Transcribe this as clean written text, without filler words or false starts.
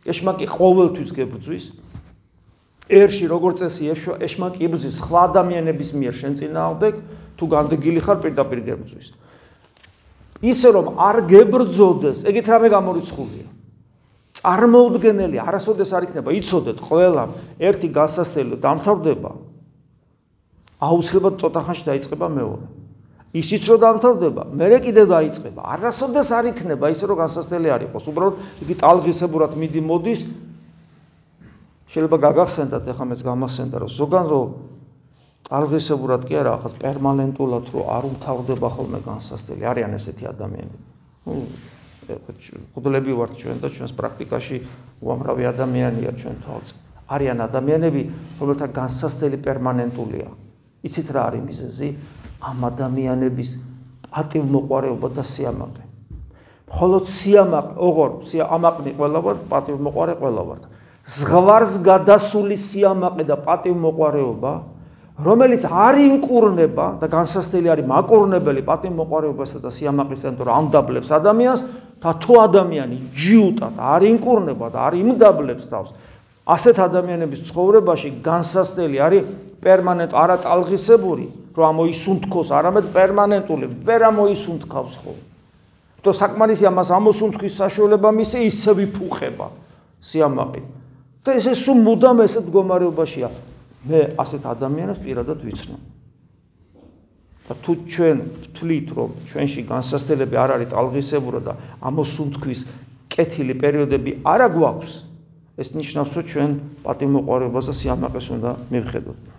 ეშმაკი ყოველთვის გებრძვის. ერში როგორც წესი ეშმაკი იბრძვის სხვა ადამიანების მიერ შენ წინააღმდეგ, თუ განდეგილი ხარ პირდაპირ გებრძვის. ისე რომ არ გებრძოდეს, ეგეთ რამე გამორიცხულია. წარმოუდგენელი, არასოდეს არ იქნება, იცოდეთ ყველამ ერთი განსასწრელი დამთავრდება, აუცილებლად ცოტა ხანში დაიწყება მეორე. ისიც რომ დამთავრდება, მერე კიდევ დაიწყება. არასოდეს არ იქნება ისე რომ განსასწრელი არ იყოს. უბრალოდ იგი ტალღისებურად მოდის. შეიძლება გაგახსენდათ, ეხლა მეც გამახსენდა, რომ ზოგან რომ ტალღისებურად კი არა, ახლა პერმანენტულად რომ არ უმთავრდება ხოლმე განსასწრელი, არიან ესეთი ადამიანები. ხუდლები ვართ ჩვენ და ჩვენს პრაქტიკაში უამრავი ადამიანია ჩვენ თვალწინ. არიან ადამიანები, რომელთა განსასწრელი პერმანენტულია. იცით რა არის მიზეზი? ამ ადამიანების პატივმოყვარეობა და სიამაყე. მხოლოდ სიამაყე, ოღონდ ამაყნი ყველა ვართ, პატივმოყვარე ყველა ვართ. ზღვარს გადასული სიამაყე და პატივმოყვარეობა, რომელიც არ ინკურნება და განსასწრელი არის მაკურნებელი პატივმოყვარეობასა და სიამაყისთან, რომ ამდაბლებს ადამიანს და თუ ადამიანი ჯიუტად არ ინკურნება და არ იმდაბლებს თავს, ასეთ ადამიანების ცხოვრებაში განსასწრელი არის პერმანენტ არა ტალღისებური, რომ ამოისუნთქოს, არამედ პერმანენტული, ვერ ამოისუნთქავს ხოლმე. თუ საკმარისია მას ამოსუნთქვის საშუალება მისცე, ისე ვიფუხება სიამაყე. და ესე სულ მუდამ ესეთ მდგომარეობაშია. მე ასეთ ადამიანებს პირადად ვიცნობ. და თუ ჩვენ ვთვლით, რომ ჩვენში განსასწრებელი არ არის ტალღისებური და ამოსუნთქვის კეთილი პერიოდები არ გვაქვს, ეს ნიშნავს, რომ ჩვენ პატივმოყვარეობას და სიამაყეს უნდა მივხედოთ.